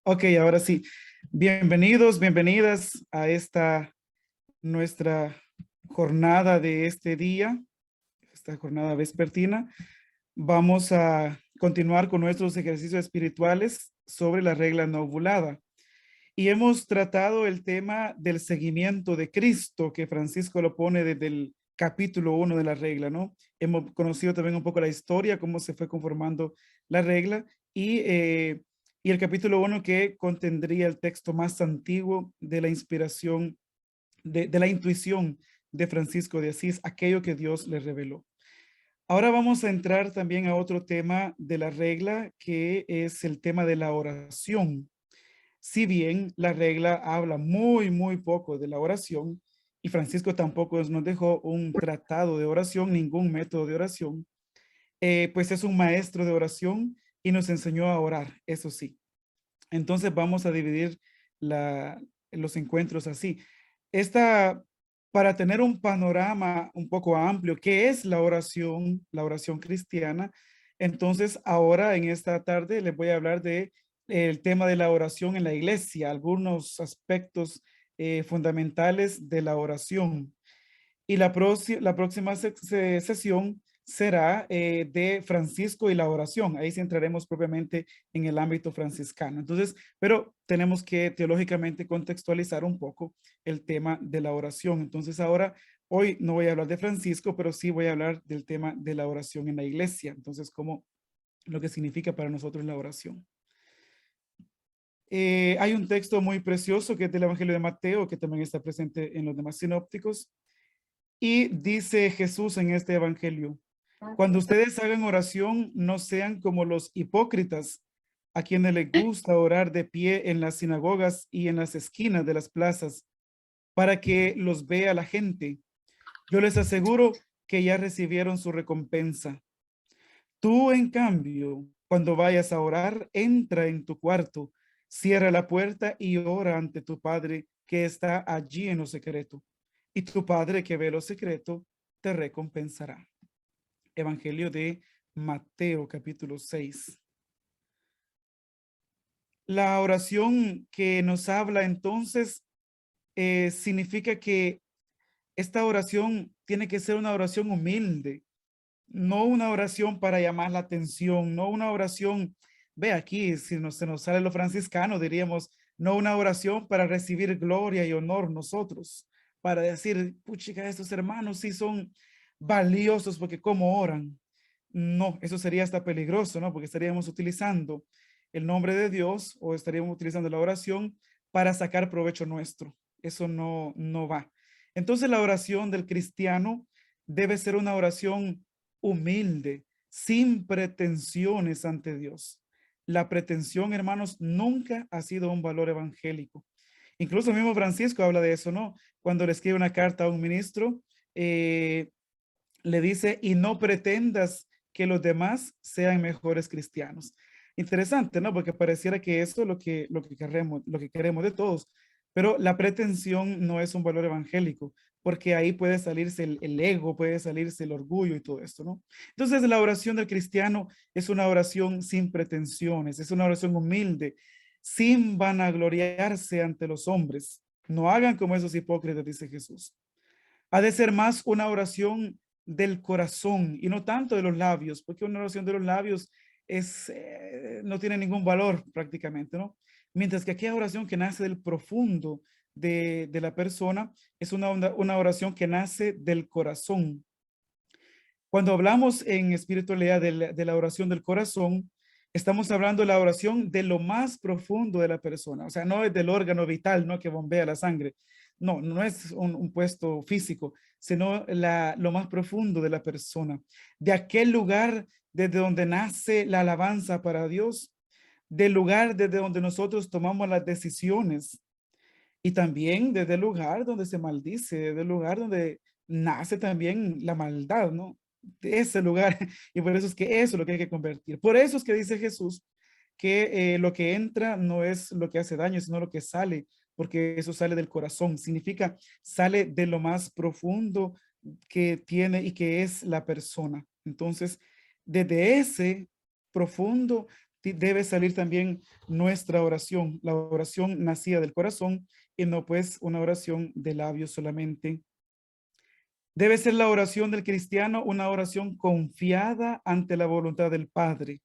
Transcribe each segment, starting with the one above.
Ok, ahora sí. Bienvenidos, bienvenidas a esta nuestra jornada de este día, esta jornada vespertina. Vamos a continuar con nuestros ejercicios espirituales sobre la regla no ovulada. Y hemos tratado el tema del seguimiento de Cristo, que Francisco lo pone desde el capítulo 1 de la regla, ¿no? Hemos conocido también un poco la historia, cómo se fue conformando la regla y el capítulo 1 que contendría el texto más antiguo de la inspiración, de la intuición de Francisco de Asís, aquello que Dios le reveló. Ahora vamos a entrar también a otro tema de la regla, que es el tema de la oración. Si bien la regla habla muy poco de la oración, y Francisco tampoco nos dejó un tratado de oración, ningún método de oración, pues es un maestro de oración y nos enseñó a orar, eso sí. Entonces vamos a dividir los encuentros así. Esta, para tener un panorama un poco amplio, ¿qué es la oración cristiana? Entonces ahora en esta tarde les voy a hablar de el tema de la oración en la iglesia, algunos aspectos fundamentales de la oración. Y la próxima sesión será de Francisco y la oración. Ahí sí entraremos propiamente en el ámbito franciscano. Entonces, pero tenemos que teológicamente contextualizar un poco el tema de la oración. Entonces, ahora, hoy no voy a hablar de Francisco, pero sí voy a hablar del tema de la oración en la iglesia. Entonces, cómo lo que significa para nosotros la oración. Hay un texto muy precioso que es del Evangelio de Mateo, que también está presente en los demás sinópticos. Y dice Jesús en este evangelio, cuando ustedes hagan oración, no sean como los hipócritas, a quienes les gusta orar de pie en las sinagogas y en las esquinas de las plazas, para que los vea la gente. Yo les aseguro que ya recibieron su recompensa. Tú, en cambio, cuando vayas a orar, entra en tu cuarto, cierra la puerta y ora ante tu Padre que está allí en lo secreto. Y tu Padre que ve lo secreto te recompensará. Evangelio de Mateo, capítulo 6. La oración que nos habla entonces significa que esta oración tiene que ser una oración humilde, no una oración para llamar la atención, no una oración, ve aquí, si se nos sale lo franciscano, diríamos, no una oración para recibir gloria y honor nosotros, para decir, puchica, estos hermanos sí son valiosos porque cómo oran. No, eso sería hasta peligroso, ¿no? Porque estaríamos utilizando el nombre de Dios o estaríamos utilizando la oración para sacar provecho nuestro. Eso no va. Entonces la oración del cristiano debe ser una oración humilde, sin pretensiones ante Dios. La pretensión, hermanos, nunca ha sido un valor evangélico. Incluso el mismo Francisco habla de eso, ¿no? Cuando le escribe una carta a un ministro, eh, le dice, y no pretendas que los demás sean mejores cristianos. Interesante, ¿no? Porque pareciera que esto es lo que queremos de todos, pero la pretensión no es un valor evangélico, porque ahí puede salirse el ego, puede salirse el orgullo y todo esto, ¿no? Entonces la oración del cristiano es una oración sin pretensiones, es una oración humilde, sin vanagloriarse ante los hombres. No hagan como esos hipócritas, dice Jesús. Ha de ser más una oración del corazón y no tanto de los labios, porque una oración de los labios no tiene ningún valor prácticamente, ¿no? Mientras que aquella oración que nace del profundo de la persona es una oración que nace del corazón. Cuando hablamos en espiritualidad de la oración del corazón, estamos hablando de la oración de lo más profundo de la persona, o sea, no es del órgano vital, ¿no? Que bombea la sangre. No, no es un puesto físico, sino lo más profundo de la persona, de aquel lugar desde donde nace la alabanza para Dios, del lugar desde donde nosotros tomamos las decisiones y también desde el lugar donde se maldice, desde el lugar donde nace también la maldad, ¿no? De ese lugar. Y por eso es que eso es lo que hay que convertir. Por eso es que dice Jesús que lo que entra no es lo que hace daño, sino lo que sale, porque eso sale del corazón. Significa, sale de lo más profundo que tiene y que es la persona. Entonces, desde ese profundo debe salir también nuestra oración, la oración nacida del corazón y no pues una oración de labios solamente. Debe ser la oración del cristiano una oración confiada ante la voluntad del Padre.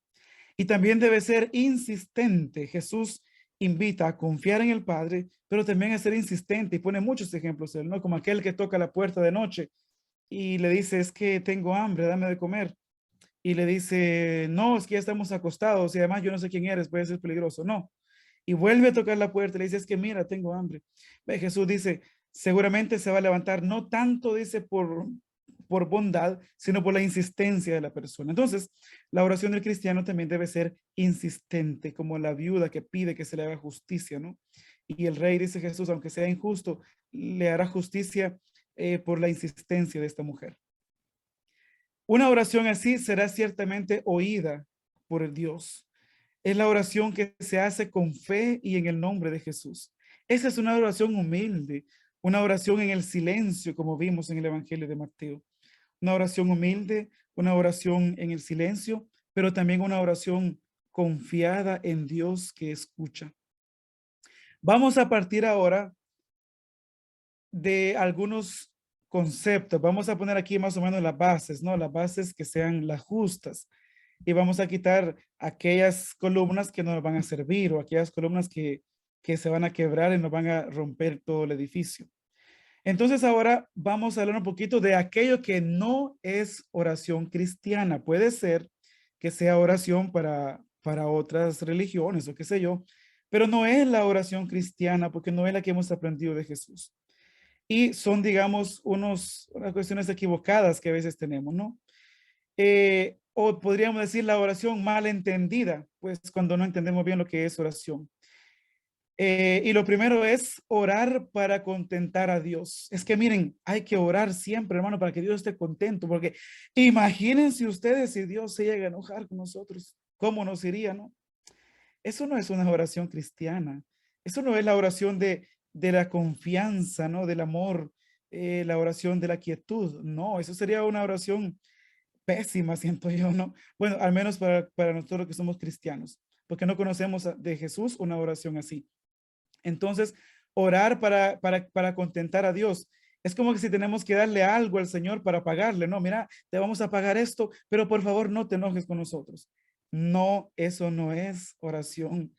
Y también debe ser insistente. Jesús invita a confiar en el Padre, pero también a ser insistente y pone muchos ejemplos, ¿no? Como aquel que toca la puerta de noche y le dice, es que tengo hambre, dame de comer. Y le dice, no, es que ya estamos acostados y además yo no sé quién eres, puede ser peligroso. No. Y vuelve a tocar la puerta y le dice, es que mira, tengo hambre. Ve, Jesús dice, seguramente se va a levantar, no tanto dice por bondad, sino por la insistencia de la persona. Entonces, la oración del cristiano también debe ser insistente, como la viuda que pide que se le haga justicia, ¿no? Y el rey, dice Jesús, aunque sea injusto, le hará justicia por la insistencia de esta mujer. Una oración así será ciertamente oída por el Dios. Es la oración que se hace con fe y en el nombre de Jesús. Esa es una oración humilde, una oración en el silencio, como vimos en el Evangelio de Mateo. Una oración humilde, una oración en el silencio, pero también una oración confiada en Dios que escucha. Vamos a partir ahora de algunos conceptos. Vamos a poner aquí más o menos las bases, ¿no? Las bases que sean las justas. Y vamos a quitar aquellas columnas que no nos van a servir o aquellas columnas que se van a quebrar y nos van a romper todo el edificio. Entonces ahora vamos a hablar un poquito de aquello que no es oración cristiana. Puede ser que sea oración para otras religiones o qué sé yo, pero no es la oración cristiana porque no es la que hemos aprendido de Jesús. Y son, digamos, unas cuestiones equivocadas que a veces tenemos, ¿no? O podríamos decir la oración mal entendida, pues cuando no entendemos bien lo que es oración. Y lo primero es orar para contentar a Dios. Es que miren, hay que orar siempre, hermano, para que Dios esté contento, porque imagínense ustedes si Dios se llega a enojar con nosotros, ¿cómo nos iría, no? Eso no es una oración cristiana. Eso no es la oración de la confianza, ¿no? Del amor, la oración de la quietud. No, eso sería una oración pésima, siento yo, ¿no? Bueno, al menos para nosotros que somos cristianos, porque no conocemos de Jesús una oración así. Entonces, orar para contentar a Dios. Es como que si tenemos que darle algo al Señor para pagarle, no, mira, te vamos a pagar esto, pero por favor no te enojes con nosotros. No, eso no es oración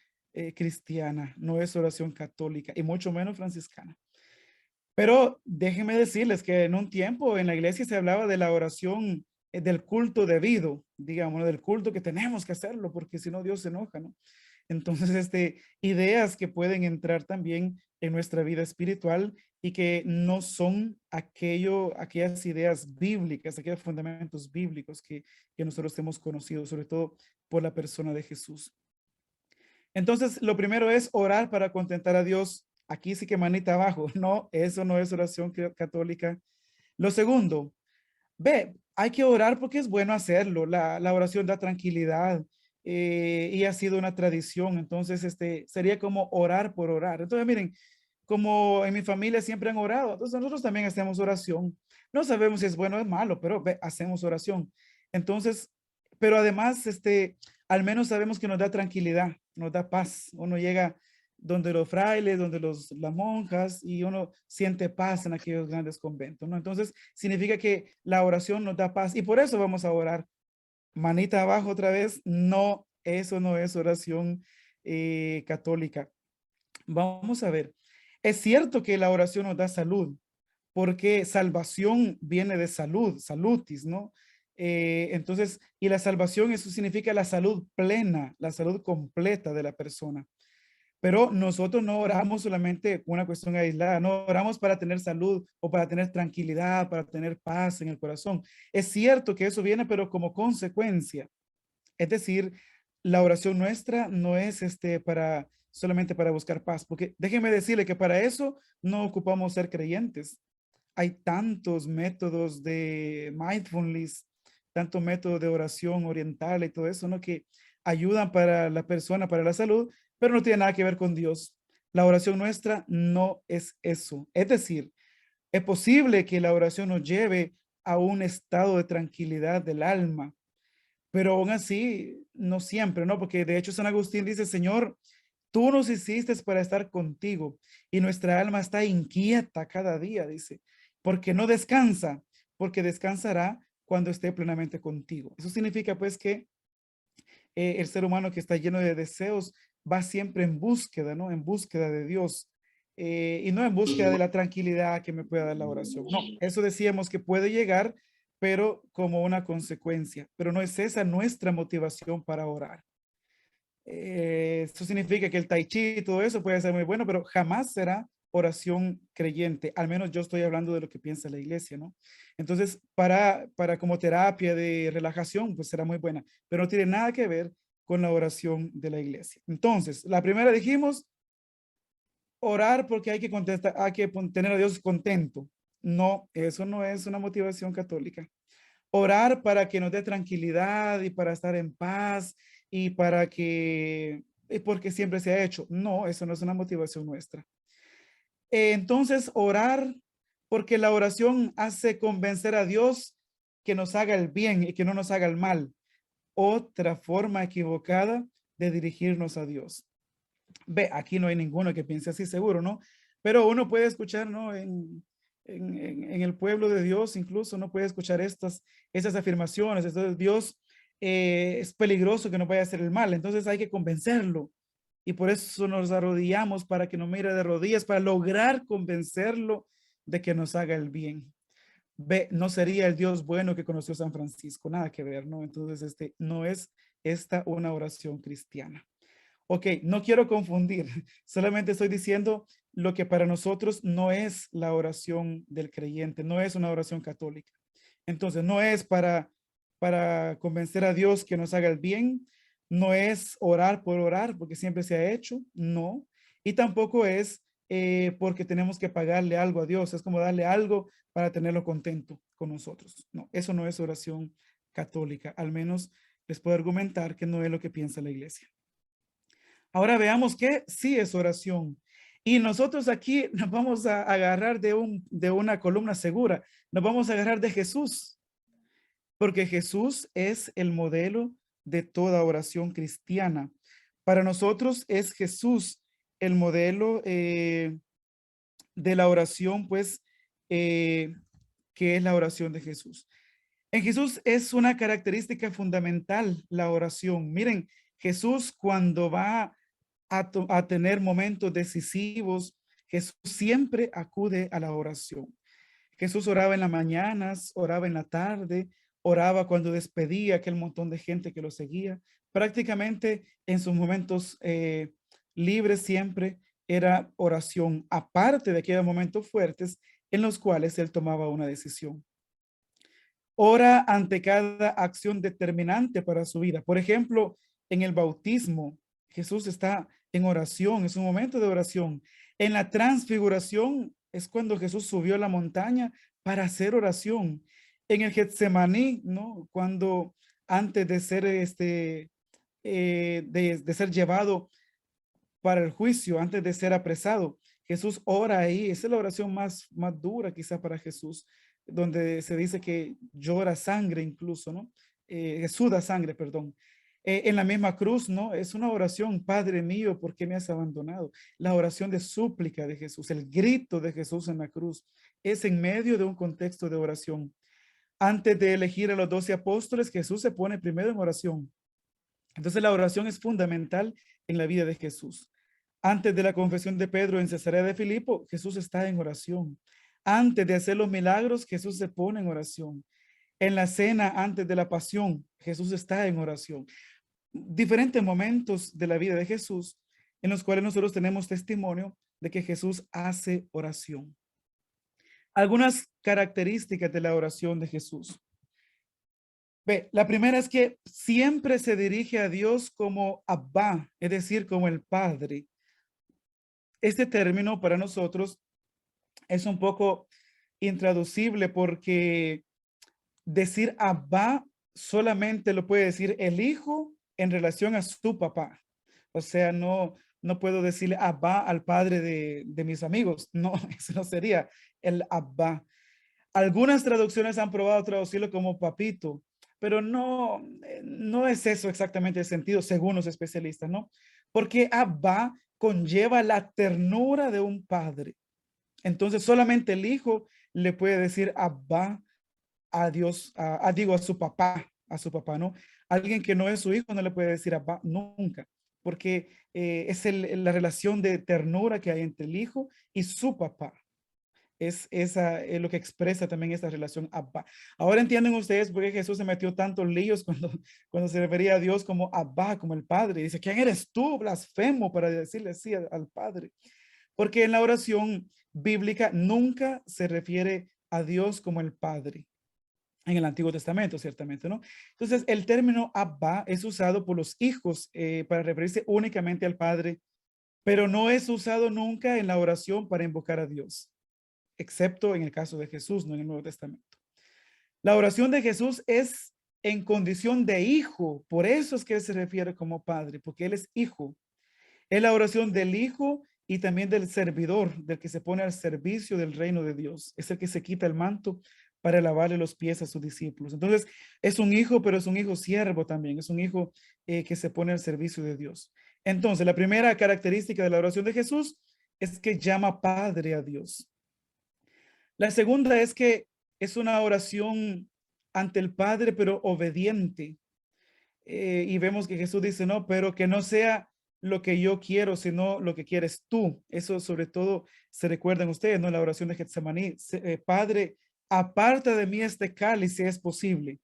cristiana, no es oración católica y mucho menos franciscana. Pero déjenme decirles que en un tiempo en la iglesia se hablaba de la oración del culto debido, digamos, del culto que tenemos que hacerlo porque si no Dios se enoja, ¿no? Entonces, ideas que pueden entrar también en nuestra vida espiritual y que no son aquellas ideas bíblicas, aquellos fundamentos bíblicos que nosotros hemos conocido, sobre todo por la persona de Jesús. Entonces, lo primero es orar para contentar a Dios. Aquí sí que manita abajo. No, eso no es oración católica. Lo segundo, hay que orar porque es bueno hacerlo. La oración da tranquilidad y ha sido una tradición. Entonces, sería como orar por orar. Entonces, miren, como en mi familia siempre han orado, entonces nosotros también hacemos oración. No sabemos si es bueno o es malo, pero hacemos oración. Entonces, pero además, al menos sabemos que nos da tranquilidad, nos da paz. Uno llega donde los frailes, donde las monjas y uno siente paz en aquellos grandes conventos, ¿no? Entonces, significa que la oración nos da paz y por eso vamos a orar. Manita abajo otra vez, no, eso no es oración católica. Vamos a ver. Es cierto que la oración nos da salud, porque salvación viene de salud, salutis, ¿no? Entonces, y la salvación, eso significa la salud plena, la salud completa de la persona. Pero nosotros no oramos solamente una cuestión aislada, no oramos para tener salud o para tener tranquilidad, para tener paz en el corazón. Es cierto que eso viene, pero como consecuencia. Es decir, la oración nuestra no es solamente para buscar paz, porque déjeme decirle que para eso no ocupamos ser creyentes. Hay tantos métodos de mindfulness, tanto métodos de oración oriental y todo eso, ¿no? Que ayudan para la persona, para la salud, pero no tiene nada que ver con Dios. La oración nuestra no es eso. Es decir, es posible que la oración nos lleve a un estado de tranquilidad del alma, pero aún así, no siempre, ¿no? Porque de hecho San Agustín dice, Señor, tú nos hiciste para estar contigo y nuestra alma está inquieta cada día, dice, porque no descansa, porque descansará cuando esté plenamente contigo. Eso significa pues que el ser humano que está lleno de deseos va siempre en búsqueda, ¿no? En búsqueda de Dios. Y no en búsqueda de la tranquilidad que me pueda dar la oración. No, eso decíamos que puede llegar, pero como una consecuencia. Pero no es esa nuestra motivación para orar. Eso significa que el tai chi y todo eso puede ser muy bueno, pero jamás será oración creyente. Al menos yo estoy hablando de lo que piensa la iglesia, ¿no? Entonces, para como terapia de relajación, pues será muy buena, pero no tiene nada que ver con la oración de la iglesia. Entonces, la primera dijimos, orar porque hay que contestar, hay que tener a Dios contento. No, eso no es una motivación católica. Orar para que nos dé tranquilidad y para estar en paz y para que, porque siempre se ha hecho. No, eso no es una motivación nuestra. Entonces, orar porque la oración hace convencer a Dios que nos haga el bien y que no nos haga el mal. Otra forma equivocada de dirigirnos a Dios. Ve, aquí no hay ninguno que piense así, seguro, ¿no? Pero uno puede escuchar, ¿no? En el pueblo de Dios, incluso no puede escuchar estas afirmaciones. Entonces, Dios es peligroso que no vaya a hacer el mal. Entonces, hay que convencerlo. Y por eso nos arrodillamos para que nos mire de rodillas, para lograr convencerlo de que nos haga el bien. Ve, no sería el Dios bueno que conoció San Francisco, nada que ver, ¿no? Entonces, no es esta una oración cristiana. Ok, no quiero confundir, solamente estoy diciendo lo que para nosotros no es la oración del creyente, no es una oración católica. Entonces, no es para convencer a Dios que nos haga el bien, no es orar por orar, porque siempre se ha hecho, no. Y tampoco es porque tenemos que pagarle algo a Dios, es como darle algo para tenerlo contento con nosotros. No, eso no es oración católica, al menos les puedo argumentar que no es lo que piensa la iglesia. Ahora veamos que sí es oración. Y nosotros aquí nos vamos a agarrar de una columna segura. Nos vamos a agarrar de Jesús, porque Jesús es el modelo de toda oración cristiana. Para nosotros es Jesús el modelo de la oración, pues, que es la oración de Jesús. En Jesús es una característica fundamental la oración. Miren, Jesús cuando va a tener momentos decisivos, Jesús siempre acude a la oración. Jesús oraba en las mañanas, oraba en la tarde, oraba cuando despedía a aquel montón de gente que lo seguía. Prácticamente en sus momentos libres siempre era oración, aparte de aquellos momentos fuertes en los cuales él tomaba una decisión. Ora ante cada acción determinante para su vida. Por ejemplo, en el bautismo, Jesús está en oración, es un momento de oración. En la transfiguración es cuando Jesús subió a la montaña para hacer oración. En el Getsemaní, ¿no? Cuando antes de ser de ser llevado para el juicio, antes de ser apresado, Jesús ora ahí. Esa es la oración más dura quizá para Jesús, donde se dice que llora sangre incluso, ¿no? Suda sangre, perdón. En la misma cruz, ¿no? Es una oración, Padre mío, ¿por qué me has abandonado? La oración de súplica de Jesús, el grito de Jesús en la cruz, es en medio de un contexto de oración. Antes de elegir a los 12 apóstoles, Jesús se pone primero en oración. Entonces la oración es fundamental en la vida de Jesús. Antes de la confesión de Pedro en Cesarea de Filipo, Jesús está en oración. Antes de hacer los milagros, Jesús se pone en oración. En la cena antes de la pasión, Jesús está en oración. Diferentes momentos de la vida de Jesús en los cuales nosotros tenemos testimonio de que Jesús hace oración. Algunas características de la oración de Jesús. Ve, la primera es que siempre se dirige a Dios como Abba, es decir, como el Padre. Este término para nosotros es un poco intraducible porque decir Abba solamente lo puede decir el hijo en relación a su papá. O sea, no puedo decirle Abba al padre de mis amigos. No, eso no sería el Abba. Algunas traducciones han probado traducirlo como papito. pero no, no es eso exactamente el sentido según los especialistas, ¿no? Porque Abba conlleva la ternura de un padre. Entonces solamente el hijo le puede decir Abba a Dios, digo, a su papá, ¿no? Alguien que no es su hijo no le puede decir Abba nunca, porque es la relación de ternura que hay entre el hijo y su papá. Es lo que expresa también esta relación Abba. Ahora entienden ustedes por qué Jesús se metió tantos líos cuando se refería a Dios como Abba, como el Padre. Dice, ¿quién eres tú, blasfemo, para decirle así al Padre? Porque en la oración bíblica nunca se refiere a Dios como el Padre. En el Antiguo Testamento, ciertamente, ¿no? Entonces, el término Abba es usado por los hijos para referirse únicamente al Padre, pero no es usado nunca en la oración para invocar a Dios, excepto en el caso de Jesús, no en el Nuevo Testamento. La oración de Jesús es en condición de hijo, por eso es que él se refiere como Padre, porque él es hijo. Es la oración del hijo y también del servidor, del que se pone al servicio del reino de Dios. Es el que se quita el manto para lavarle los pies a sus discípulos. Entonces, es un hijo, pero es un hijo siervo también. Es un hijo que se pone al servicio de Dios. Entonces, la primera característica de la oración de Jesús es que llama Padre a Dios. La segunda es que es una oración ante el Padre, pero obediente. Y vemos que Jesús dice, no, pero que no sea lo que yo quiero, sino lo que quieres tú. Eso sobre todo se recuerdan ustedes, ¿no? La oración de Getsemaní. Padre, aparta de mí este cáliz si es posible,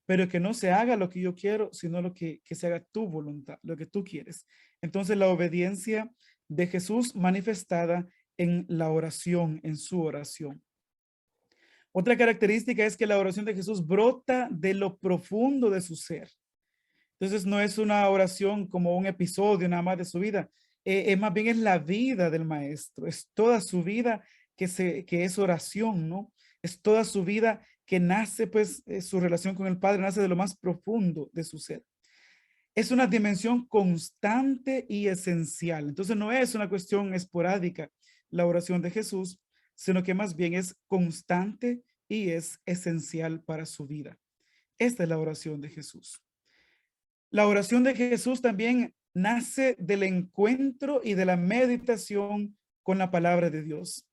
pero que no se haga lo que yo quiero, sino que se haga tu voluntad, lo que tú quieres. Entonces la obediencia de Jesús manifestada en la oración, en su oración. Otra característica es que la oración de Jesús brota de lo profundo de su ser. Entonces no es una oración como un episodio nada más de su vida, más bien es la vida del maestro, es toda su vida que es oración, ¿no? Es toda su vida que nace, pues, su relación con el Padre nace de lo más profundo de su ser. Es una dimensión constante y esencial. Entonces no es una cuestión esporádica la oración de Jesús, sino que más bien es constante y es esencial para su vida. Esta es la oración de Jesús. La oración de Jesús también nace del encuentro y de la meditación con la palabra de Dios.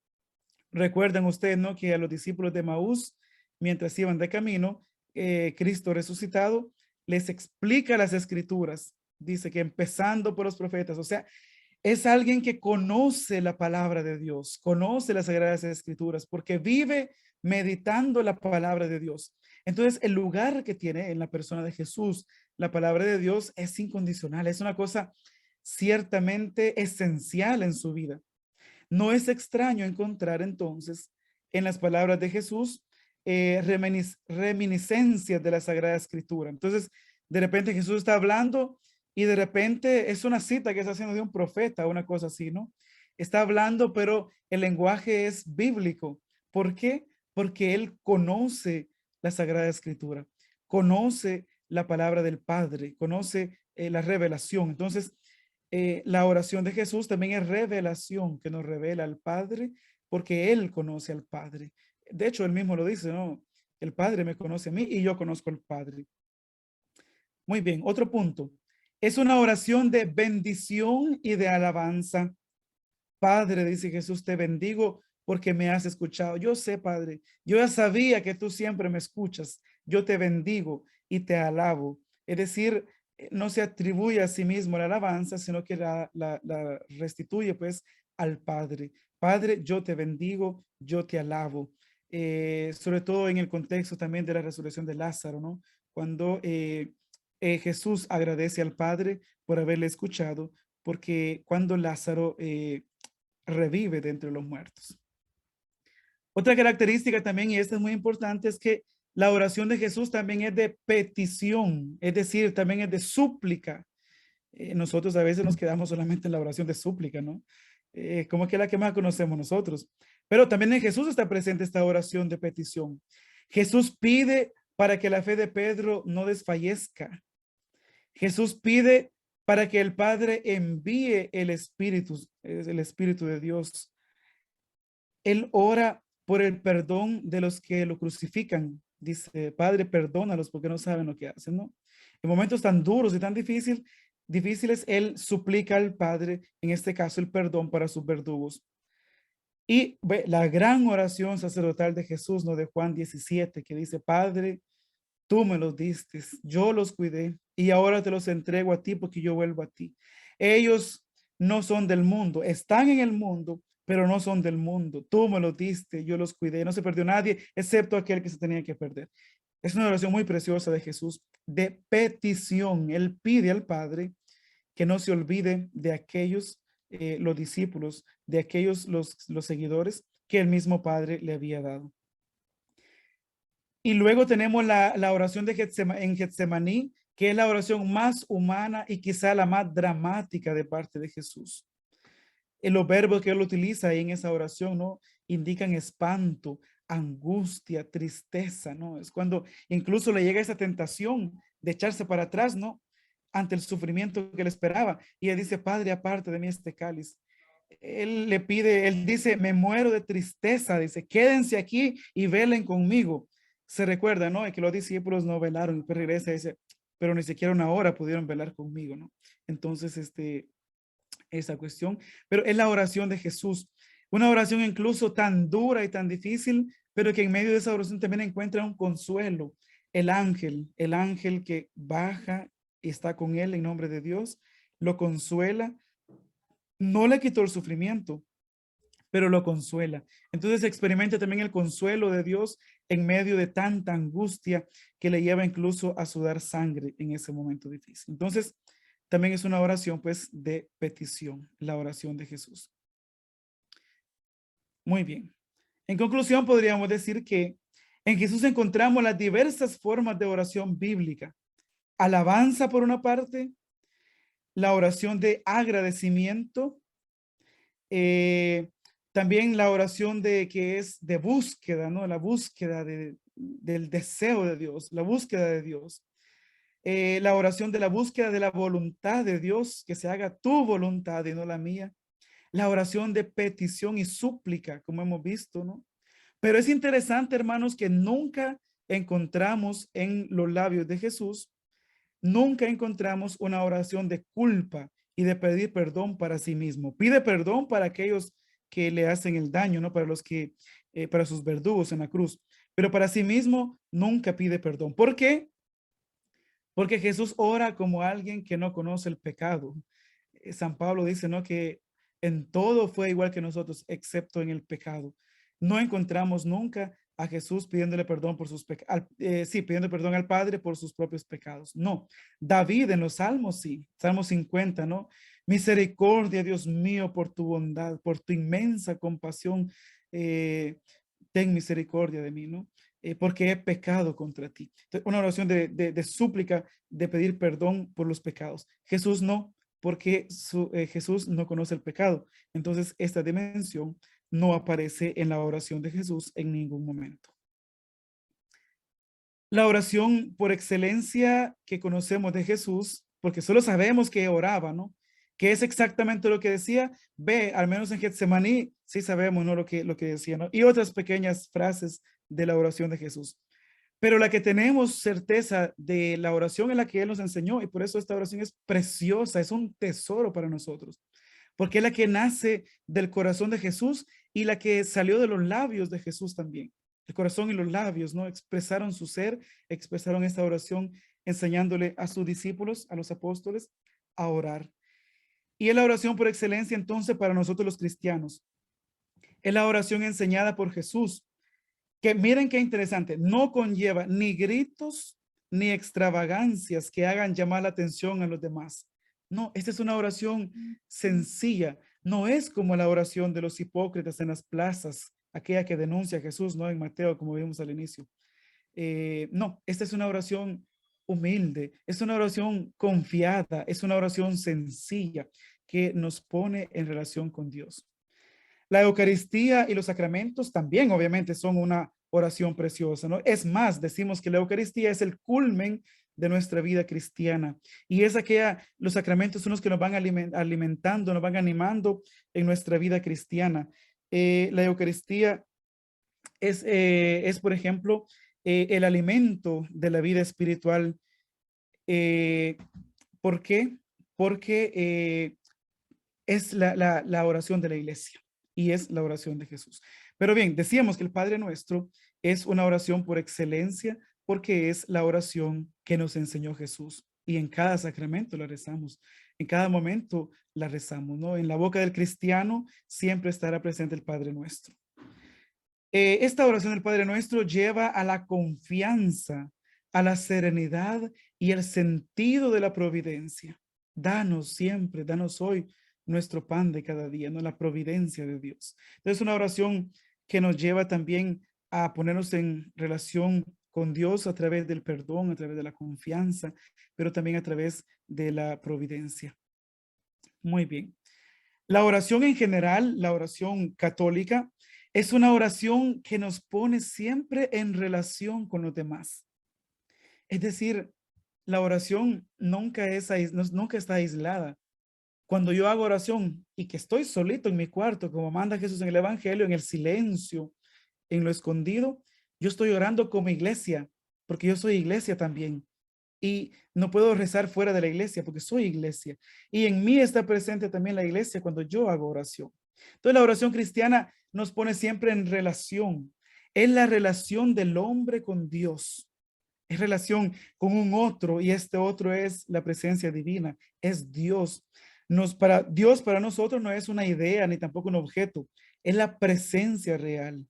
Recuerden ustedes, ¿no? Que a los discípulos de Maús, mientras iban de camino, Cristo resucitado les explica las escrituras. Dice que empezando por los profetas, o sea, es alguien que conoce la palabra de Dios, conoce las sagradas escrituras, porque vive meditando la palabra de Dios. Entonces, el lugar que tiene en la persona de Jesús, la palabra de Dios es incondicional, es una cosa ciertamente esencial en su vida. No es extraño encontrar entonces en las palabras de Jesús reminiscencias de la Sagrada Escritura. Entonces, de repente Jesús está hablando y de repente es una cita que está haciendo de un profeta, una cosa así, ¿no? Está hablando, pero el lenguaje es bíblico. ¿Por qué? Porque él conoce la Sagrada Escritura, conoce la palabra del Padre, conoce la revelación. Entonces, la oración de Jesús también es revelación que nos revela al Padre porque Él conoce al Padre. De hecho, Él mismo lo dice, ¿no? El Padre me conoce a mí y yo conozco al Padre. Muy bien, otro punto. Es una oración de bendición y de alabanza. Padre, dice Jesús, te bendigo porque me has escuchado. Yo sé, Padre, yo ya sabía que tú siempre me escuchas. Yo te bendigo y te alabo. Es decir, no se atribuye a sí mismo la alabanza, sino que la restituye pues al Padre. Padre, yo te bendigo, yo te alabo. Sobre todo en el contexto también de la resurrección de Lázaro, ¿no? Cuando Jesús agradece al Padre por haberle escuchado, porque cuando Lázaro revive de entre los muertos. Otra característica también, y esta es muy importante, es que la oración de Jesús también es de petición, es decir, también es de súplica. Nosotros a veces nos quedamos solamente en la oración de súplica, ¿no? Como que es la que más conocemos nosotros. Pero también en Jesús está presente esta oración de petición. Jesús pide para que la fe de Pedro no desfallezca. Jesús pide para que el Padre envíe el Espíritu de Dios. Él ora por el perdón de los que lo crucifican. dice, Padre, perdónalos porque no saben lo que hacen, ¿no? En momentos tan duros y tan difíciles, él suplica al Padre, en este caso, el perdón para sus verdugos. Y ve, la gran oración sacerdotal de Jesús, ¿no? De Juan 17, que dice, Padre, tú me los diste, yo los cuidé y ahora te los entrego a ti porque yo vuelvo a ti. Ellos no son del mundo, están en el mundo, pero no son del mundo. Tú me los diste, yo los cuidé. No se perdió nadie, excepto aquel que se tenía que perder. Es una oración muy preciosa de Jesús, de petición. Él pide al Padre que no se olvide de aquellos, los discípulos, de aquellos, los seguidores que el mismo Padre le había dado. Y luego tenemos la oración de en Getsemaní, que es la oración más humana y quizá la más dramática de parte de Jesús. Los verbos que él utiliza ahí en esa oración, ¿no? Indican espanto, angustia, tristeza, ¿no? Es cuando incluso le llega esa tentación de echarse para atrás, ¿no? Ante el sufrimiento que le esperaba. Y él dice, Padre, aparte de mí este cáliz. Él le pide, él dice, me muero de tristeza, dice, quédense aquí y velen conmigo. Se recuerda, ¿no? Y que los discípulos no velaron, y regresa y dice, pero ni siquiera una hora pudieron velar conmigo, ¿no? Entonces, esa cuestión, pero es la oración de Jesús, una oración incluso tan dura y tan difícil, pero que en medio de esa oración también encuentra un consuelo. El ángel que baja y está con él en nombre de Dios, lo consuela, no le quitó el sufrimiento, pero lo consuela. Entonces experimenta también el consuelo de Dios en medio de tanta angustia que le lleva incluso a sudar sangre en ese momento difícil. Entonces, también es una oración pues de petición, la oración de Jesús. Muy bien. En conclusión, podríamos decir que en Jesús encontramos las diversas formas de oración bíblica. Alabanza por una parte, la oración de agradecimiento, también la oración de que es de búsqueda, ¿no? La búsqueda del deseo de Dios, la búsqueda de Dios. La oración de la búsqueda de la voluntad de Dios, que se haga tu voluntad y no la mía. La oración de petición y súplica, como hemos visto, ¿no? Pero es interesante, hermanos, que nunca encontramos en los labios de Jesús, nunca encontramos una oración de culpa y de pedir perdón para sí mismo. Pide perdón para aquellos que le hacen el daño, ¿no? Para los que, para sus verdugos en la cruz. Pero para sí mismo nunca pide perdón. ¿Por qué? Porque Jesús ora como alguien que no conoce el pecado. San Pablo dice, ¿no? Que en todo fue igual que nosotros, excepto en el pecado. No encontramos nunca a Jesús pidiéndole perdón por sus pecados, sí, pidiendo perdón al Padre por sus propios pecados. No, David en los Salmos, sí, Salmo 50, ¿no? Misericordia, Dios mío, por tu bondad, por tu inmensa compasión, ten misericordia de mí, ¿no? Porque he pecado contra ti. Entonces, una oración de súplica, de pedir perdón por los pecados. Jesús no, porque Jesús no conoce el pecado. Entonces, esta dimensión no aparece en la oración de Jesús en ningún momento. La oración por excelencia que conocemos de Jesús, porque solo sabemos que oraba, ¿no? Que es exactamente lo que decía. Ve, al menos en Getsemaní, sí sabemos, ¿no? Lo que decía, ¿no? Y otras pequeñas frases de la oración de Jesús. Pero la que tenemos certeza de la oración en la que Él nos enseñó, y por eso esta oración es preciosa, es un tesoro para nosotros, porque es la que nace del corazón de Jesús y la que salió de los labios de Jesús también. El corazón y los labios, ¿no? Expresaron su ser, expresaron esta oración enseñándole a sus discípulos, a los apóstoles, a orar. Y es la oración por excelencia entonces para nosotros los cristianos. Es la oración enseñada por Jesús, que miren qué interesante, no conlleva ni gritos ni extravagancias que hagan llamar la atención a los demás. No, esta es una oración sencilla, no es como la oración de los hipócritas en las plazas, aquella que denuncia a Jesús, ¿no? En Mateo, como vimos al inicio. No, esta es una oración humilde, es una oración confiada, es una oración sencilla que nos pone en relación con Dios. La Eucaristía y los sacramentos también obviamente son una oración preciosa, ¿no? Es más, decimos que la Eucaristía es el culmen de nuestra vida cristiana y es aquella, los sacramentos son los que nos van alimentando, nos van animando en nuestra vida cristiana. La Eucaristía es por ejemplo, el alimento de la vida espiritual. ¿Por qué? Porque es la oración de la iglesia y es la oración de Jesús. Pero bien, decíamos que el Padre Nuestro es una oración por excelencia porque es la oración que nos enseñó Jesús y en cada sacramento la rezamos, en cada momento la rezamos, ¿no? En la boca del cristiano siempre estará presente el Padre Nuestro. Esta oración del Padre Nuestro lleva a la confianza, a la serenidad y el sentido de la providencia. Danos siempre, danos hoy nuestro pan de cada día, no la providencia de Dios. Entonces, una oración que nos lleva también a ponernos en relación con Dios a través del perdón, a través de la confianza, pero también a través de la providencia. Muy bien. La oración en general, la oración católica, es una oración que nos pone siempre en relación con los demás. Es decir, la oración nunca está aislada. Cuando yo hago oración y que estoy solito en mi cuarto, como manda Jesús en el Evangelio, en el silencio, en lo escondido, yo estoy orando como iglesia, porque yo soy iglesia también. Y no puedo rezar fuera de la iglesia porque soy iglesia. Y en mí está presente también la iglesia cuando yo hago oración. Entonces la oración cristiana nos pone siempre en relación. Es la relación del hombre con Dios. Es relación con un otro y este otro es la presencia divina. Es Dios. Dios para nosotros no es una idea ni tampoco un objeto. Es la presencia real.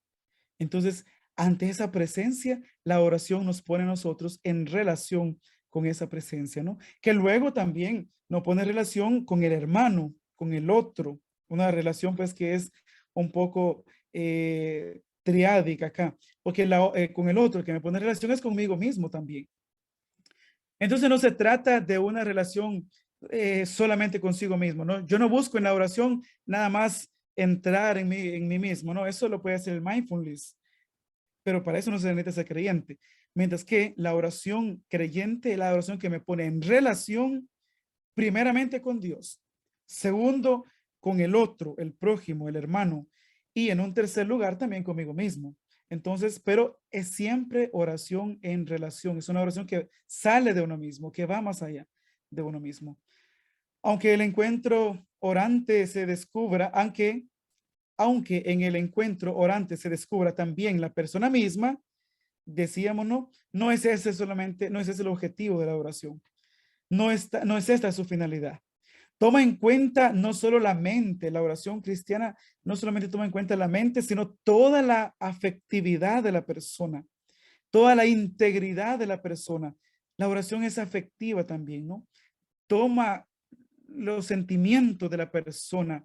Entonces, ante esa presencia, la oración nos pone a nosotros en relación con esa presencia, ¿no? Que luego también nos pone en relación con el hermano, con el otro, una relación pues que es un poco triádica acá, porque con el otro que me pone en relación es conmigo mismo también. Entonces no se trata de una relación solamente consigo mismo, ¿no? Yo no busco en la oración nada más entrar en mí mismo, ¿no? Eso lo puede hacer el mindfulness, pero para eso no se necesita ser creyente. Mientras que la oración creyente es la oración que me pone en relación primeramente con Dios, segundo con el otro, el prójimo, el hermano, y en un tercer lugar también conmigo mismo. Entonces, pero es siempre oración en relación, es una oración que sale de uno mismo, que va más allá de uno mismo. Aunque el encuentro orante se descubra, aunque en el encuentro orante se descubra también la persona misma, decíamos, no es ese solamente, no es ese el objetivo de la oración. No es esta su finalidad. Toma en cuenta no solo la mente, la oración cristiana no solamente toma en cuenta la mente, sino toda la afectividad de la persona, toda la integridad de la persona. La oración es afectiva también, ¿no? Toma los sentimientos de la persona,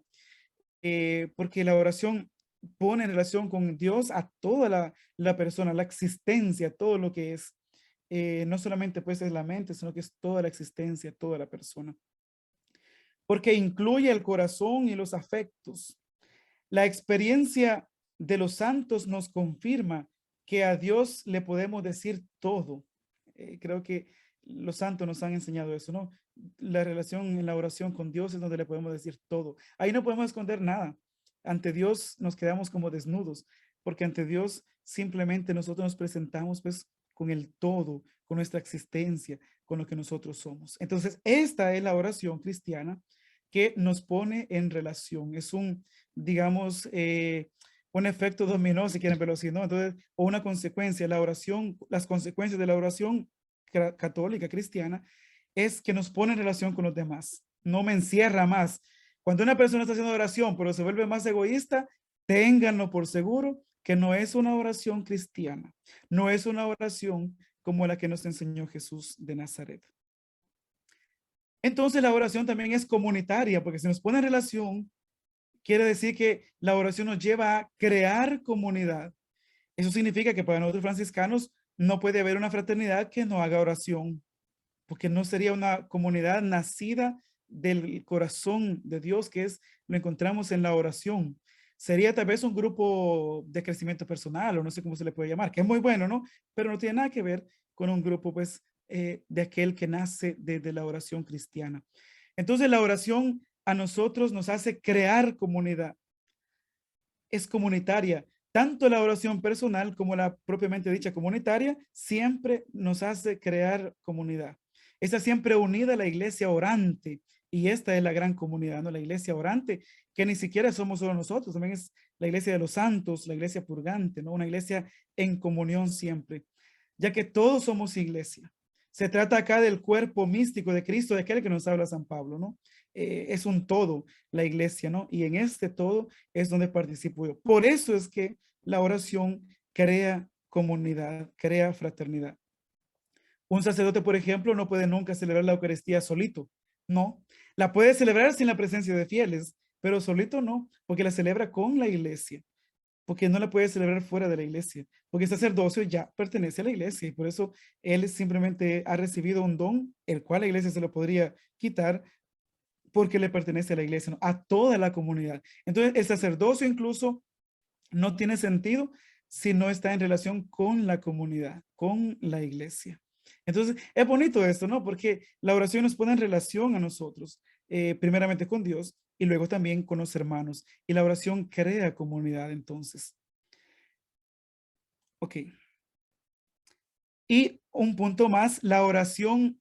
porque la oración pone en relación con Dios a toda la persona, la existencia, todo lo que es. No solamente pues es la mente, sino que es toda la existencia, toda la persona. Porque incluye el corazón y los afectos. La experiencia de los santos nos confirma que a Dios le podemos decir todo. Creo que los santos nos han enseñado eso, ¿no? La relación en la oración con Dios es donde le podemos decir todo. Ahí no podemos esconder nada. Ante Dios nos quedamos como desnudos, porque ante Dios simplemente nosotros nos presentamos pues con el todo, con nuestra existencia, con lo que nosotros somos. Entonces, esta es la oración cristiana que nos pone en relación. Es digamos, un efecto dominó, si quieren verlo así, ¿no? Entonces, o una consecuencia, la oración, las consecuencias de la oración católica, cristiana, es que nos pone en relación con los demás, no me encierra más. Cuando una persona está haciendo oración, pero se vuelve más egoísta, ténganlo por seguro que no es una oración cristiana, no es una oración como la que nos enseñó Jesús de Nazaret. Entonces la oración también es comunitaria, porque si nos pone en relación, quiere decir que la oración nos lleva a crear comunidad. Eso significa que para nosotros franciscanos no puede haber una fraternidad que no haga oración, porque no sería una comunidad nacida del corazón de Dios, que es, lo encontramos en la oración. Sería tal vez un grupo de crecimiento personal, o no sé cómo se le puede llamar, que es muy bueno, ¿no? Pero no tiene nada que ver con un grupo, pues, de aquel que nace de la oración cristiana. Entonces, la oración a nosotros nos hace crear comunidad. Es comunitaria. Tanto la oración personal como la propiamente dicha comunitaria siempre nos hace crear comunidad. Está siempre unida a la iglesia orante, y esta es la gran comunidad, ¿no? La iglesia orante, que ni siquiera somos solo nosotros, también es la iglesia de los santos, la iglesia purgante, ¿no? Una iglesia en comunión siempre, ya que todos somos iglesia. Se trata acá del cuerpo místico de Cristo, de aquel que nos habla San Pablo, ¿no? Es un todo, la iglesia, ¿no? Y en este todo es donde participo yo. Por eso es que la oración crea comunidad, crea fraternidad. Un sacerdote, por ejemplo, no puede nunca celebrar la Eucaristía solito. No, la puede celebrar sin la presencia de fieles, pero solito no, porque la celebra con la iglesia, porque no la puede celebrar fuera de la iglesia, porque el sacerdocio ya pertenece a la iglesia y por eso él simplemente ha recibido un don, el cual la iglesia se lo podría quitar porque le pertenece a la iglesia, ¿no? A toda la comunidad. Entonces, el sacerdocio incluso no tiene sentido si no está en relación con la comunidad, con la iglesia. Entonces, es bonito esto, ¿no? Porque la oración nos pone en relación a nosotros, primeramente con Dios y luego también con los hermanos. Y la oración crea comunidad, entonces. Ok. Y un punto más, la oración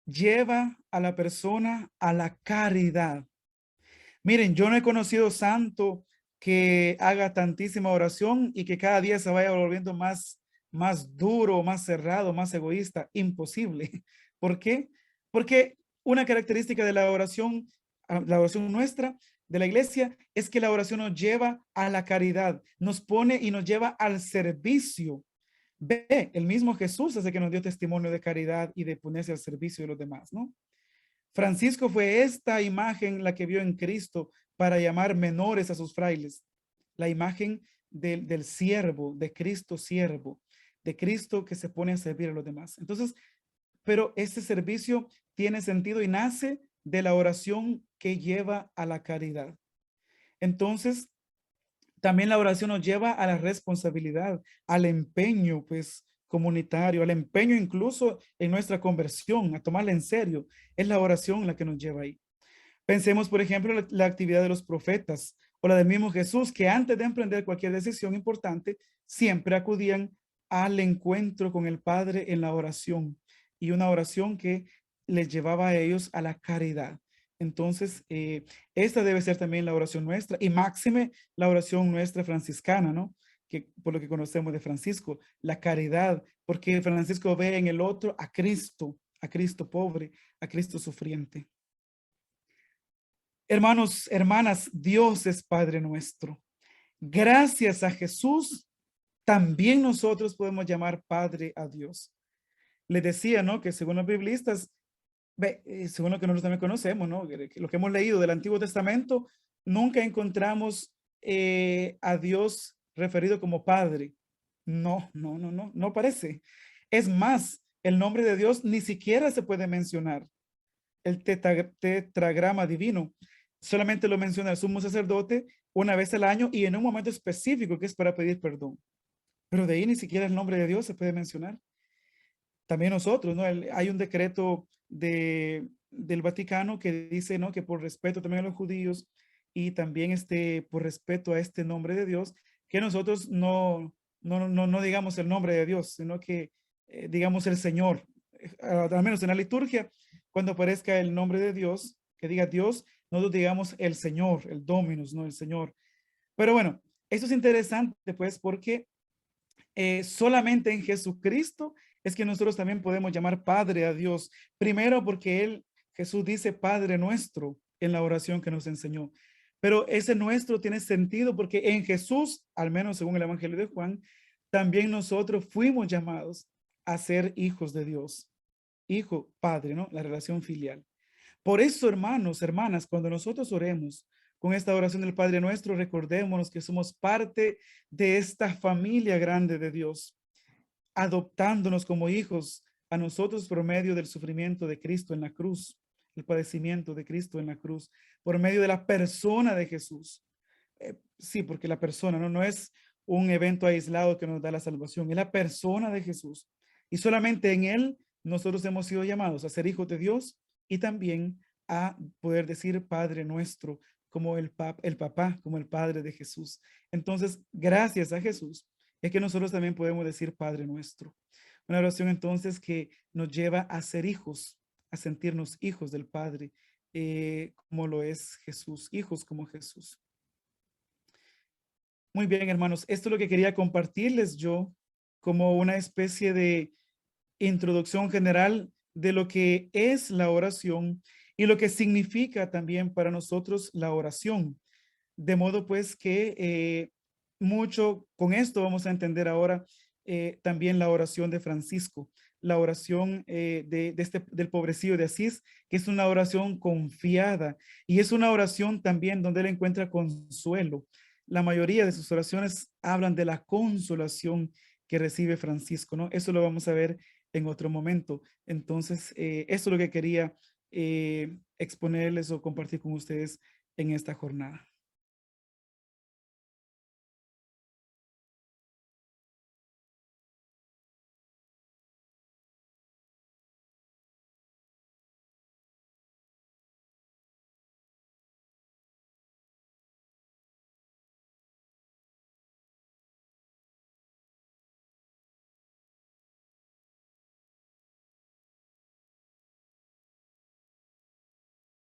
lleva a la persona a la caridad. Miren, yo no he conocido santo que haga tantísima oración y que cada día se vaya volviendo más duro, más cerrado, más egoísta. Imposible. ¿Por qué? Porque una característica de la oración nuestra, de la iglesia, es que la oración nos lleva a la caridad, nos pone y nos lleva al servicio. Ve, el mismo Jesús hace que nos dio testimonio de caridad y de ponerse al servicio de los demás, ¿no? Francisco fue esta imagen la que vio en Cristo para llamar menores a sus frailes. La imagen del siervo, de Cristo siervo, de Cristo que se pone a servir a los demás. Entonces, pero este servicio tiene sentido y nace de la oración que lleva a la caridad. Entonces, también la oración nos lleva a la responsabilidad, al empeño, pues, comunitario, al empeño incluso en nuestra conversión, a tomarla en serio. Es la oración la que nos lleva ahí. Pensemos, por ejemplo, la actividad de los profetas o la del mismo Jesús, que antes de emprender cualquier decisión importante, siempre acudían al encuentro con el Padre en la oración, y una oración que les llevaba a ellos a la caridad. Entonces, esta debe ser también la oración nuestra y máxime la oración nuestra franciscana, ¿no? Que por lo que conocemos de Francisco, la caridad, porque Francisco ve en el otro a Cristo pobre, a Cristo sufriente. Hermanos, hermanas, Dios es Padre nuestro. Gracias a Jesús, también nosotros podemos llamar Padre a Dios. Le decía, ¿no? Que según los biblistas, según lo que nosotros también conocemos, ¿no? Lo que hemos leído del Antiguo Testamento, nunca encontramos a Dios referido como Padre. No, no, no, no, no parece. Es más, el nombre de Dios ni siquiera se puede mencionar. El tetragrama divino solamente lo menciona el sumo sacerdote una vez al año y en un momento específico que es para pedir perdón. Pero de ahí ni siquiera el nombre de Dios se puede mencionar. También nosotros, ¿no? Hay un decreto del Vaticano que dice, ¿no? Que por respeto también a los judíos y también por respeto a este nombre de Dios, que nosotros no digamos el nombre de Dios, sino que digamos el Señor. Al menos en la liturgia, cuando aparezca el nombre de Dios, que diga Dios, nosotros digamos el Señor, el Dominus, ¿no? El Señor. Pero bueno, eso es interesante, pues, porque solamente en Jesucristo es que nosotros también podemos llamar Padre a Dios. Primero porque Jesús dice Padre nuestro en la oración que nos enseñó. Pero ese nuestro tiene sentido porque en Jesús, al menos según el Evangelio de Juan, también nosotros fuimos llamados a ser hijos de Dios. Hijo, padre, ¿no? La relación filial. Por eso, hermanos, hermanas, cuando nosotros oremos con esta oración del Padre Nuestro, recordémonos que somos parte de esta familia grande de Dios, adoptándonos como hijos a nosotros por medio del sufrimiento de Cristo en la cruz, el padecimiento de Cristo en la cruz, por medio de la persona de Jesús. Sí, porque la persona no es un evento aislado que nos da la salvación, es la persona de Jesús. Y solamente en Él nosotros hemos sido llamados a ser hijos de Dios y también a poder decir Padre nuestro como el papá, como el Padre de Jesús. Entonces, gracias a Jesús, es que nosotros también podemos decir Padre nuestro. Una oración entonces que nos lleva a ser hijos, a sentirnos hijos del Padre, como lo es Jesús, hijos como Jesús. Muy bien, hermanos, esto es lo que quería compartirles yo como una especie de introducción general de lo que es la oración y lo que significa también para nosotros la oración. De modo pues que mucho con esto vamos a entender ahora también la oración de Francisco, la oración del pobrecillo de Asís, que es una oración confiada y es una oración también donde él encuentra consuelo. La mayoría de sus oraciones hablan de la consolación que recibe Francisco, ¿no? Eso lo vamos a ver en otro momento. Entonces, eso es lo que quería exponerles o compartir con ustedes en esta jornada.